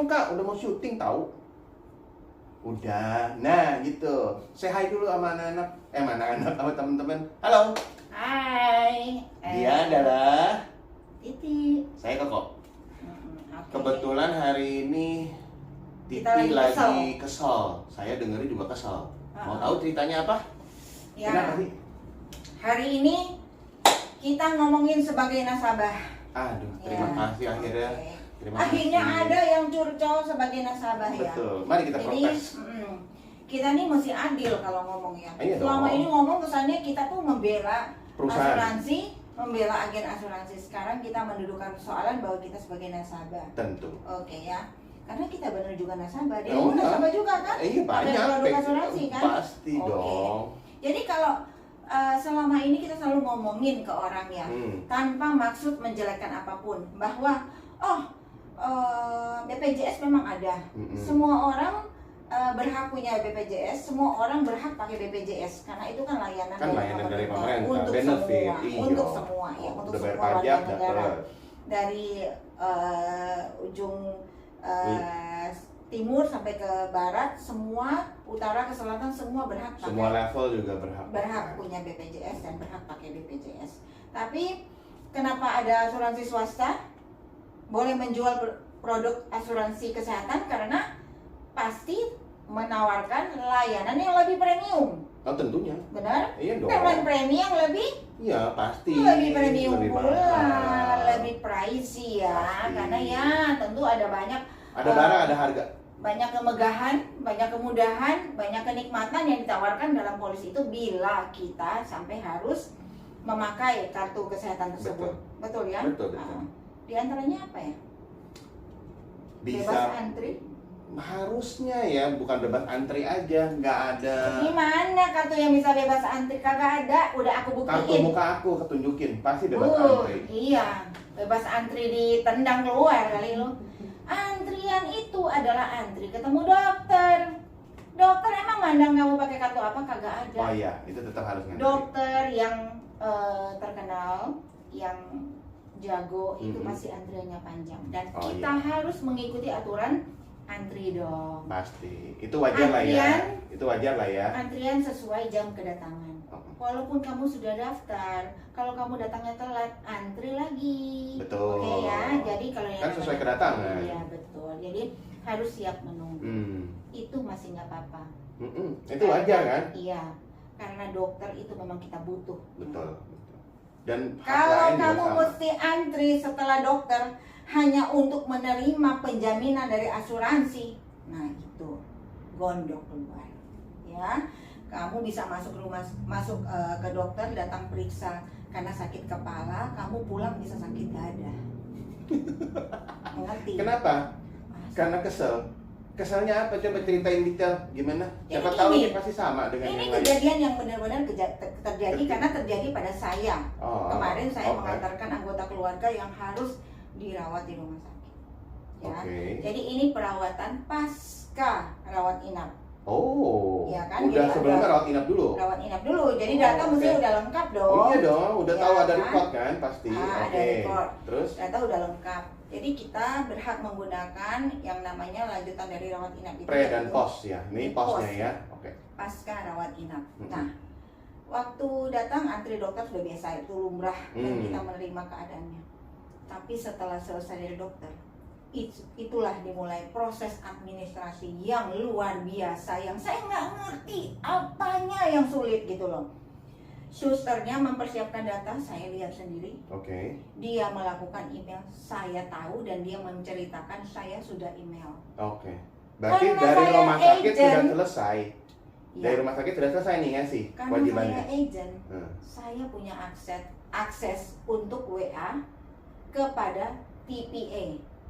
belum Kak? Udah mau syuting tahu. Udah. Nah, gitu. Say hi dulu sama anak-anak. Sama anak-anak, sama teman-teman. Halo. Hai. Dia adalah Titi. saya Koko. Okay. Kebetulan hari ini Titi Kita lagi kesel. Saya dengerin juga kesel. Mau tahu ceritanya apa? Ya. Kenapa sih? Hari ini kita ngomongin sebagai nasabah. Aduh, terima kasih akhirnya. Okay. Terima Akhirnya kasih. ada yang curcol sebagai nasabah ya. Betul. Mari kita Jadi, protes. kita nih mesti adil kalau ngomong ya. Iya Selama dong. ini ngomong kesannya kita tuh membela Perusahaan. asuransi, membela agen asuransi. Sekarang kita mendudukan persoalan bahwa kita sebagai nasabah. Tentu. Oke ya. Karena kita benar juga nasabah. Dia Oh, nasabah juga kan? Iya banyak. Ada produk asuransi kan? Pasti Oke. dong. Jadi kalau selama ini kita selalu ngomongin ke orang ya, tanpa maksud menjelekkan apapun, bahwa BPJS memang ada. Semua orang berhak punya BPJS, semua orang berhak pakai BPJS karena itu kan layanan, Dari pemerintah, untuk benefit, semua, iya. untuk semua ya, untuk Udah bayar semua warga pajak, negara. dapet. Dari ujung timur sampai ke barat, semua utara ke selatan semua berhak pakai. Semua level juga Berhak punya BPJS dan berhak pakai BPJS. Tapi kenapa ada asuransi swasta boleh menjual produk asuransi kesehatan? Karena pasti menawarkan layanan yang lebih premium. Oh tentunya. Benar? Iya dong. Dengan premi yang lebih pasti. lebih premium Lebih pula, mahal. lebih pricey ya. Pasti. Karena ya tentu ada banyak Ada barang, ada harga. banyak kemegahan, banyak kemudahan, banyak kenikmatan yang ditawarkan dalam polis itu bila kita sampai harus memakai kartu kesehatan tersebut. Betul ya? Betul. Di antaranya apa ya? Bebas Bisa. antri? Harusnya ya, bukan bebas antri aja, nggak ada. Gimana kartu yang bisa bebas antri? Kagak ada, udah aku Kartu buktiin. muka aku ketunjukin, pasti bebas antri. Iya, bebas antri ditendang keluar kali lo. Antrian itu adalah antri ketemu dokter. Dokter emang mandang kamu pakai kartu apa? Kagak ada. Oh iya, itu tetap harus ngantri. Dokter yang terkenal, yang jago itu pasti antriannya panjang dan kita harus mengikuti aturan antri dong. Pasti, itu wajar lah ya. Itu wajar lah ya. Antrian sesuai jam kedatangan. Walaupun kamu sudah daftar, kalau kamu datangnya telat, antri lagi. Betul. Oke ya, jadi kalau yang Kan sesuai kedatangan. Iya betul. Jadi harus siap menunggu. Itu masih nggak apa-apa. Itu wajar kan? Iya, karena dokter itu memang kita butuh. Betul. Dan Kalau hak lain juga kamu sama. mesti antri setelah dokter hanya untuk menerima penjaminan dari asuransi, nah itu gondok keluar. Ya, kamu bisa masuk ke dokter, datang periksa karena sakit kepala, kamu pulang bisa sakit dada. Mengerti? Kenapa? Karena kesel. Keselnya apa? Coba ceritain detail gimana? Siapa Ini tahu gini, ini pasti sama dengan ini yang lain. kejadian yang benar-benar terjadi karena terjadi pada saya. Kemarin saya oke. mengantarkan anggota keluarga yang harus dirawat di rumah sakit. Ya. Oke. Jadi ini perawatan pasca rawat inap. Oh, Ya kan, udah dia sebelumnya ada- rawat inap dulu. Rawat inap dulu. Jadi data mesti oke. udah lengkap dong. Oh iya dong, udah Ya tahu ada kan? report kan pasti. Ada Oke. report. Terus? Data udah lengkap. Jadi kita berhak menggunakan yang namanya lanjutan dari rawat inap itu. Pre dan yaitu post ya. Ini postnya Post. ya. Oke. Pasca rawat inap. Nah, waktu datang antri dokter sudah biasa, itu lumrah dan kita menerima keadaannya. Tapi setelah selesai dari dokter, itulah dimulai proses administrasi yang luar biasa, yang saya nggak ngerti apanya yang sulit gitu loh. Susternya mempersiapkan data, saya lihat sendiri. Oke. Dia melakukan email, saya tahu, dan dia menceritakan saya sudah email. Oke. Berarti Karena dari saya rumah sakit sudah agent. selesai. Ya, Dari rumah sakit sudah selesai nih ngasih karena kewajibannya. saya agent, saya punya akses untuk WA kepada TPA.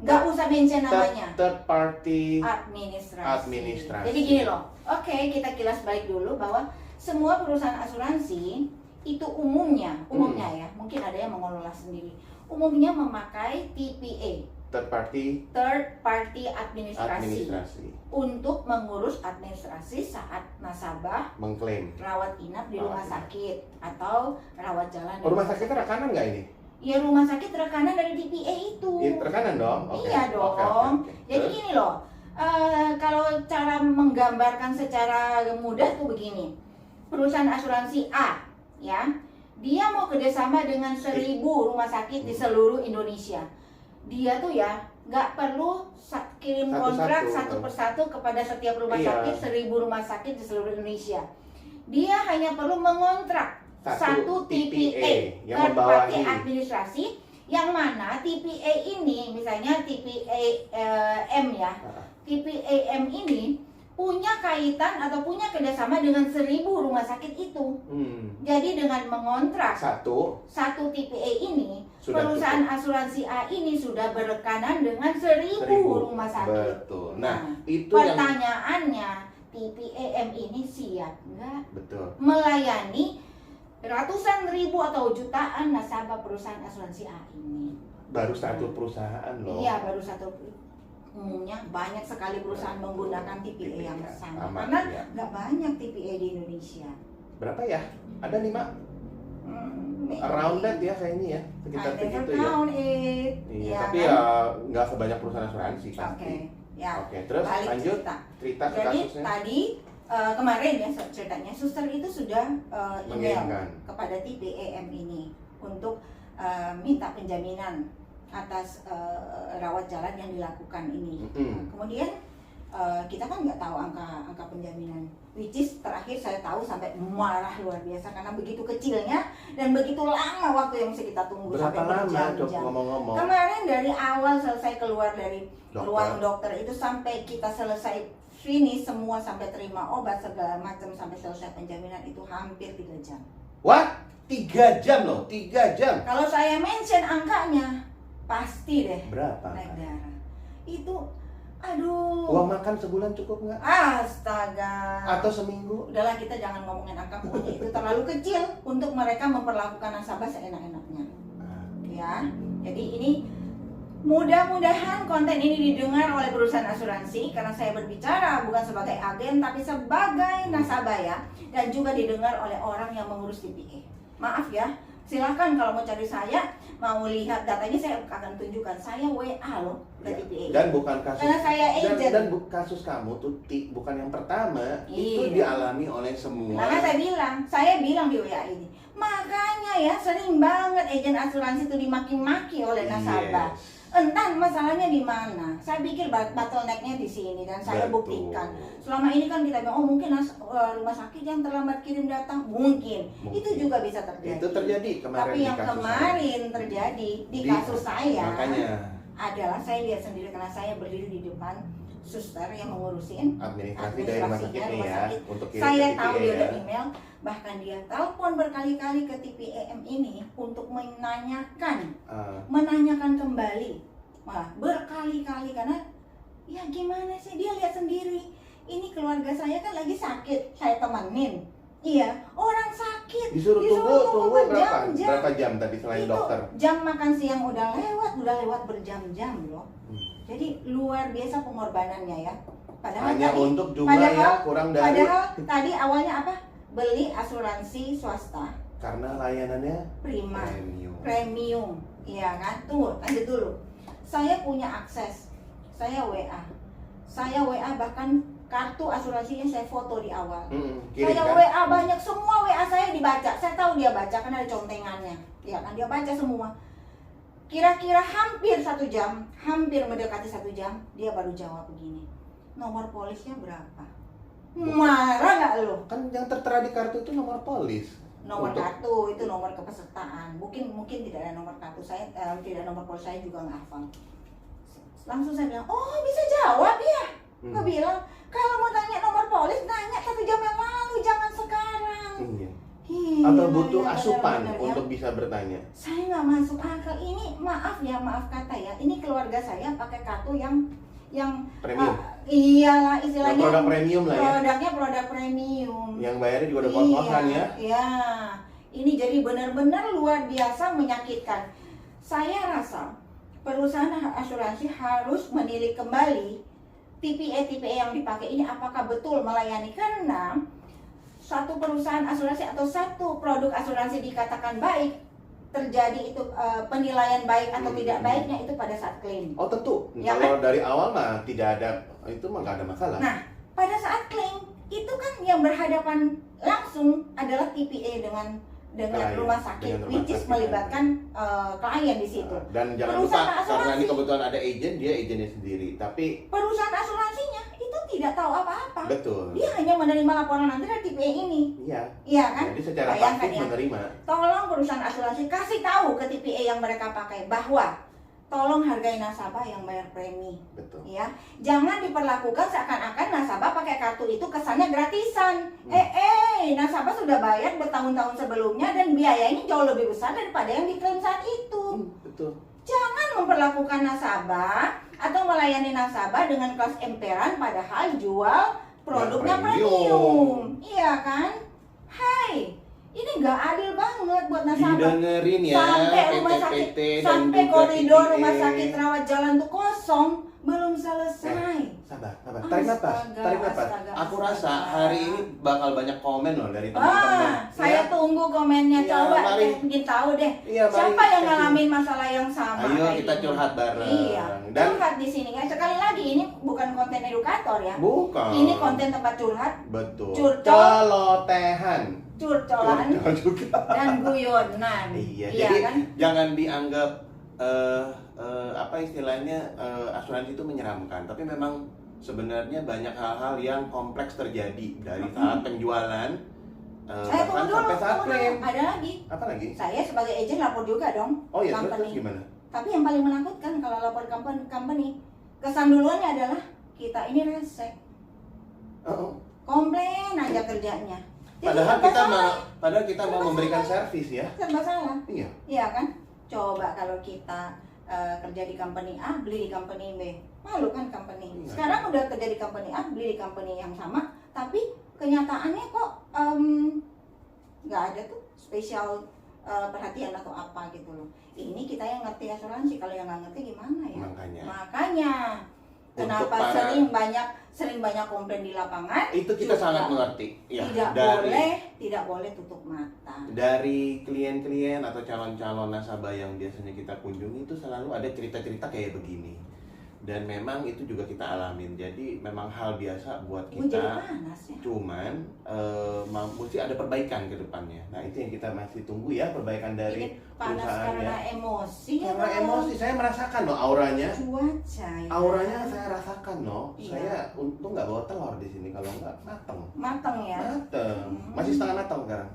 Nggak usah mention namanya. Third party Administrasi. Jadi gini loh, oke, kita kilas balik dulu bahwa semua perusahaan asuransi itu umumnya ya, mungkin ada yang mengelola sendiri, umumnya memakai TPA, third party administrasi untuk mengurus administrasi saat nasabah mengklaim rawat inap di rumah sakit atau rawat jalan. rumah sakit rekanan nggak ini? Ya rumah sakit rekanan dari TPA itu. Rekanan dong? Iya dong. Oke. Jadi Terus? gini gini loh, kalau cara menggambarkan secara mudah tuh begini. Perusahaan asuransi A, ya, dia mau kerjasama dengan 1.000 rumah sakit di seluruh Indonesia. Dia tuh ya nggak perlu kirim kontrak satu persatu kepada setiap rumah sakit, 1.000 rumah sakit di seluruh Indonesia. Dia hanya perlu mengontrak satu TPA, third party administrasi, yang mana TPA ini, misalnya TPA M ya, TPA M ini punya kaitan atau punya kerjasama dengan 1.000 rumah sakit itu. Jadi dengan mengontrak satu TPA ini, perusahaan asuransi A ini sudah berrekanan dengan 1.000 rumah sakit. Betul. Nah, itu pertanyaannya, TPA M ini siap nggak? Betul. Melayani ratusan ribu atau jutaan nasabah perusahaan asuransi A ini. Baru satu perusahaan loh. Iya, baru satu. Umumnya banyak sekali perusahaan menggunakan TPA yang sama, karena nggak banyak TPA di Indonesia. Berapa ya? Ada 5? Around that ya kayaknya ya, sekitar segitu ya. Iya, tapi ya nggak sebanyak perusahaan asuransi pasti. Oke, terus balik lanjut cerita ke Jadi kasusnya. tadi kemarin ya ceritanya, suster itu sudah email kepada TPA M ini untuk minta penjaminan atas rawat jalan yang dilakukan ini. Kemudian kita kan nggak tahu angka penjaminan, which is terakhir saya tahu sampai marah luar biasa karena begitu kecilnya dan begitu lama waktu yang mesti kita tunggu. Berapa sampai berjam-jam. ngomong-ngomong? Kemarin dari awal selesai keluar dari ruang dokter itu sampai kita selesai finish semua, sampai terima obat segala macam, sampai selesai penjaminan itu hampir 3 jam. Wah, 3 jam loh, 3 jam. Kalau saya mention angkanya, pasti deh. Berapa? Naik darah. Itu, aduh. Uang makan sebulan cukup nggak? Astaga. Atau seminggu? Udahlah, kita jangan ngomongin angka, pokoknya itu terlalu kecil untuk mereka memperlakukan nasabah seenak-enaknya. Ya, jadi ini mudah-mudahan konten ini didengar oleh perusahaan asuransi, karena saya berbicara bukan sebagai agen tapi sebagai nasabah ya, dan juga didengar oleh orang yang mengurus TPA. Maaf ya, silakan kalau mau cari saya, mau lihat datanya, saya akan tunjukkan. Saya WA loh ke TPA. Dan bukan kasus, karena saya agent. dan kasus kamu tuh bukan yang pertama. Itu dialami oleh semua. Makanya saya bilang di WA ini, makanya ya sering banget agen asuransi itu dimaki-maki oleh nasabah. Entah masalahnya di mana. Saya pikir bottleneck-nya di sini dan saya buktikan. Selama ini kan kita bilang, oh mungkin rumah sakit yang terlambat kirim data, mungkin. Itu juga bisa terjadi. Itu terjadi kemarin. Tapi yang kemarin terjadi di kasus saya, makanya adalah saya lihat sendiri karena saya berdiri di depan suster yang mengurusin administrasi dari rumah sakit ya, untuk kirim saya ke tahu TPA dia ya. udah email, bahkan dia telepon berkali-kali ke TPA M ini untuk menanyakan kembali, berkali-kali, karena ya gimana sih, dia lihat sendiri ini keluarga saya kan lagi sakit, saya temenin. Iya, orang sakit disuruh tunggu berapa jam tadi selain itu, dokter? Jam makan siang udah lewat berjam-jam loh. Jadi luar biasa pengorbanannya ya. Padahal hanya tadi, untuk jumlah yang kurang dari. Padahal tadi awalnya apa? Beli asuransi swasta. Karena layanannya prima, premium. Iya kan? Tunggu, lanjut dulu. Saya punya akses. Saya WA bahkan kartu asuransinya saya foto di awal. Saya kan? WA banyak, semua WA saya dibaca. Saya tahu dia baca karena ada contengannya. Iya kan, dia baca semua. Kira-kira hampir 1 jam, hampir mendekati 1 jam, dia baru jawab begini. Nomor polisnya berapa? Marah nggak lo? Kan yang tertera di kartu itu nomor polis. Nomor kartu itu nomor kepesertaan. Mungkin tidak ada nomor kartu saya, tidak nomor polis saya juga nggak hafal. Langsung saya bilang, oh bisa jawab ya? Gue bilang, kalau mau tanya nomor polis, nanya 1 jam yang lalu, jangan sekarang. Atau butuh asupan untuk bisa bertanya. Saya nggak masuk akal. Ini maaf kata ya, ini keluarga saya pakai kartu yang premium. Iyalah istilahnya. Produk premium lah ya. Produknya produk premium. Yang bayarnya juga udah kos-kosan ya. Iya. Ini jadi benar-benar luar biasa menyakitkan. Saya rasa perusahaan asuransi harus menilik kembali TPA yang dipakai ini apakah betul melayani, karena satu perusahaan asuransi atau satu produk asuransi dikatakan baik, terjadi itu penilaian baik atau tidak baiknya itu pada saat klaim. Oh tentu, Ya kalau dari awal mah tidak ada, itu mah nggak ada masalah. Nah, pada saat klaim itu kan yang berhadapan langsung adalah TPA dengan Klien, rumah sakit, dengan rumah which is sakit. melibatkan klien di situ. Dan jangan Perusahaan lupa, karena asuransi. ini kebetulan ada agent, dia agentnya sendiri. Tapi Perusahaan asuransinya itu tidak tahu apa-apa. betul, Dia hanya menerima laporan nanti dari TPA ini. iya. Iya kan? Jadi secara Bayangkan pasti ya. menerima. Tolong perusahaan asuransi kasih tahu ke TPA yang mereka pakai bahwa tolong hargai nasabah yang bayar premi. Betul. Ya, jangan diperlakukan seakan-akan nasabah pakai kartu itu kesannya gratisan. Nasabah sudah bayar bertahun-tahun sebelumnya dan biayanya jauh lebih besar daripada yang diklaim saat itu. Betul. Jangan memperlakukan nasabah atau melayani nasabah dengan kelas emperan padahal jual produknya premium. Iya kan? Hai, ini nggak adil banget buat nasabah. Didengerin ya, Sampai rumah sakit, PT dan sampai juga koridor TPA. rumah sakit rawat jalan tuh kosong, belum selesai. Sabar. Tarik nafas. Astaga, Aku astaga. rasa hari ini bakal banyak komen loh dari teman-teman. Saya tunggu komennya. Iya, Coba mari. saya ingin tahu deh. Iya, mari Siapa yang kasih. ngalamin masalah yang sama? Ayo kayak kita gini? curhat bareng. Iya, Dan curhat di sini. Sekali lagi ini bukan konten edukator ya. bukan. Ini konten tempat curhat, Betul. Curcol. Celotehan. curcolan, Curcol juga. dan guyonan. Iya, jadi kan? jangan dianggap apa istilahnya asuransi itu menyeramkan, tapi memang sebenarnya banyak hal-hal yang kompleks terjadi dari saat penjualan bahkan Tunggu dulu, sampai saat tunggu klaim. dulu. Ada lagi. Apa lagi? Saya sebagai agent lapor juga dong. Oh iya, terus company. gimana? Tapi yang paling menakutkan kalau lapor company, kesan duluannya adalah kita ini rese. Oh, Komplain aja kerjanya. Jadi padahal kita mau Serba memberikan salah. servis ya. Serba salah. Iya. Iya kan? Coba kalau kita kerja di company A, beli di company B. Malu kan company. Iya. Sekarang udah kerja di company A, beli di company yang sama, tapi kenyataannya kok nggak ada tuh spesial perhatian atau apa gitu loh. Ini kita yang ngerti asuransi, kalau yang nggak ngerti gimana ya? Makanya kenapa sering banyak komplain di lapangan? Itu kita sangat mengerti. Ya, tidak boleh tutup mata. Dari klien-klien atau calon-calon nasabah yang biasanya kita kunjungi itu selalu ada cerita-cerita kayak begini. Dan memang itu juga kita alamin. Jadi memang hal biasa buat kita. Jadi panas ya. Cuman mesti ada perbaikan ke depannya. Nah, itu yang kita masih tunggu ya, perbaikan dari Ini panas perusahaannya. karena emosi. Karena emosi, saya merasakan loh auranya. Cuaca ya. Auranya saya rasakan loh. Iya. Saya untung nggak bawa telur di sini, kalau nggak mateng. Mateng ya. Mateng. Masih setengah mateng sekarang.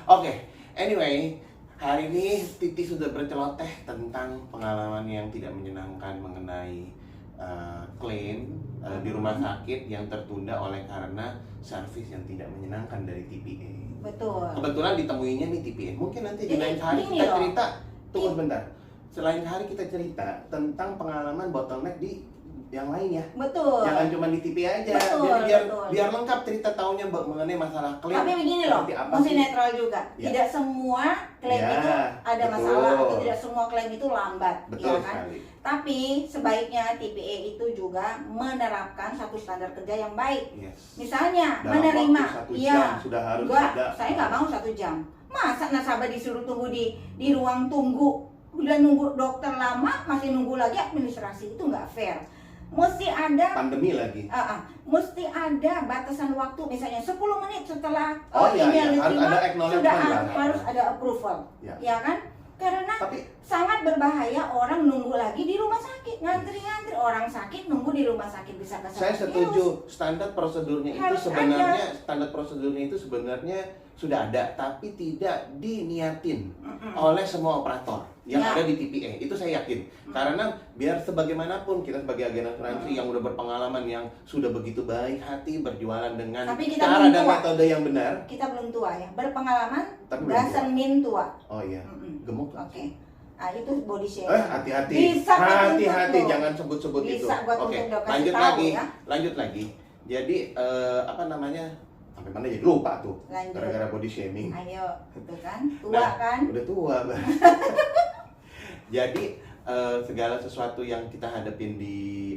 Oke, anyway, hari ini Titi sudah berceloteh tentang pengalaman yang tidak menyenangkan mengenai klaim di rumah sakit yang tertunda oleh karena servis yang tidak menyenangkan dari TPA. Betul. Kebetulan ditemuinya nih TPA. Mungkin nanti di Jadi, lain hari gini kita loh. cerita. Tunggu sebentar. Selain hari kita cerita tentang pengalaman bottleneck di yang lain ya. Betul. Jangan cuma di TV aja. Betul, Jadi betul. biar lengkap cerita taunya mengenai masalah klaim. Tapi begini loh, seperti apa mesti sih? netral juga. Ya. Tidak semua klaim Ya, itu ada betul. masalah atau tidak semua klaim itu lambat, Betul ya kan? sekali. Tapi sebaiknya TPA itu juga menerapkan satu standar kerja yang baik. Yes. Misalnya Dalam menerima, waktu 1 iya, jam sudah harus enggak, ada. saya nggak mau 1 jam. Masa nasabah disuruh tunggu di ruang tunggu, udah nunggu dokter lama, masih nunggu lagi administrasi, itu nggak fair. Mesti ada Pandemi lagi. mesti ada batasan waktu, misalnya 10 menit setelah Iya, email harus diterima, ada acknowledgement sudah lah. harus ada approval, Ya. ya kan? Karena Tapi sangat berbahaya orang nunggu lagi di rumah sakit, ngantri-ngantri, orang sakit nunggu di rumah sakit bisa saya setuju, standar prosedurnya itu Harus sebenarnya sudah ada, tapi tidak diniatin oleh semua operator yang Ya. ada di TPA. Itu saya yakin. Karena biar sebagaimanapun kita sebagai agen asuransi yang udah berpengalaman, yang sudah begitu baik hati berjualan dengan Tapi kita cara belum dan tua. metode yang benar. Kita belum tua ya, berpengalaman Tapi belum doesn't mean tua. Oh iya, gemuk. Oke. Nah, itu body shaming. Hati-hati. Bisa Hati-hati, ketuntut. jangan sebut-sebut itu. Bisa buat Oke, untuk kasih lanjut tahu lagi. ya. Lanjut lagi. Jadi apa namanya? Sampai mana jadi lupa tuh. Lanjut. Gara-gara body shaming. Ayo, itu kan tua Nah, kan? Udah tua, Bang. Jadi segala sesuatu yang kita hadapin di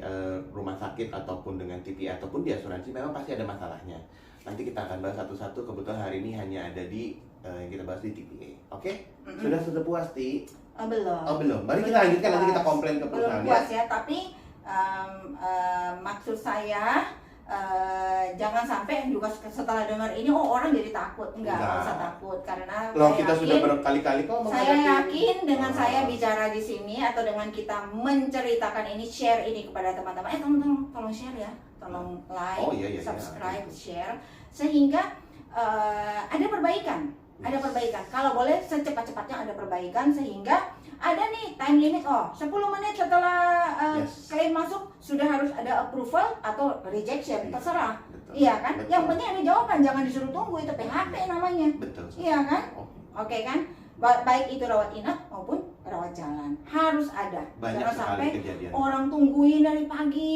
rumah sakit ataupun dengan TPA ataupun di asuransi memang pasti ada masalahnya. Nanti kita akan bahas satu-satu. Kebetulan hari ini hanya ada di yang kita bahas di TPA. Oke? Sudah puas, Ti? Belum. Oh, belum. Mari kita lanjutkan, nanti kita komplain ke Belum perusahaan puas ya. ya, tapi maksud saya jangan sampai juga setelah dengar ini orang jadi takut. Enggak usah takut karena Loh, saya kita yakin, sudah berkali-kali kok saya menghadapi. yakin dengan saya bicara di sini atau dengan kita menceritakan ini, share ini kepada teman-teman, tolong share ya, tolong like, Oh, iya. subscribe, share, sehingga ada perbaikan. Ada perbaikan. Kalau boleh secepat-cepatnya ada perbaikan sehingga ada nih time limit. 10 menit setelah klaim masuk sudah harus ada approval atau rejection, terserah. Betul. Iya kan? Betul. Yang penting ada jawaban, jangan disuruh tunggu, itu PHP namanya. Betul. Iya kan? Oke kan? Baik itu rawat inap maupun rawat jalan harus ada. Banyak Jangan sekali sampai kejadian. orang tungguin dari pagi,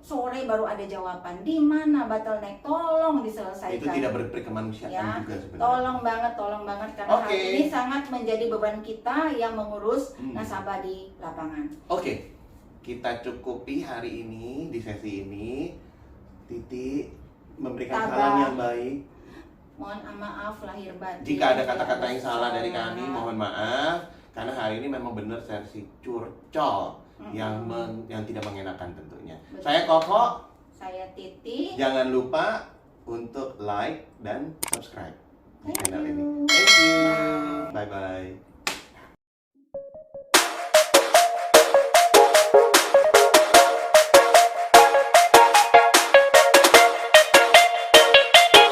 sore baru ada jawaban. Di mana bottleneck? Tolong diselesaikan. Itu tidak berperi kemanusiaan Ya, juga sebenarnya. tolong banget karena hal ini sangat menjadi beban kita yang mengurus nasabah di lapangan. Oke, kita cukupi hari ini di sesi ini. Titi memberikan Tabah. saran yang baik. Mohon maaf lahir batin. Jika ada kata-kata yang salah dari kami, mohon maaf. Karena hari ini memang benar versi curcol yang tidak mengenakan tentunya. Betul. Saya Koko. Saya Titi. Jangan lupa untuk like dan subscribe di Thank channel you. ini. Thank you. Bye. Bye-bye.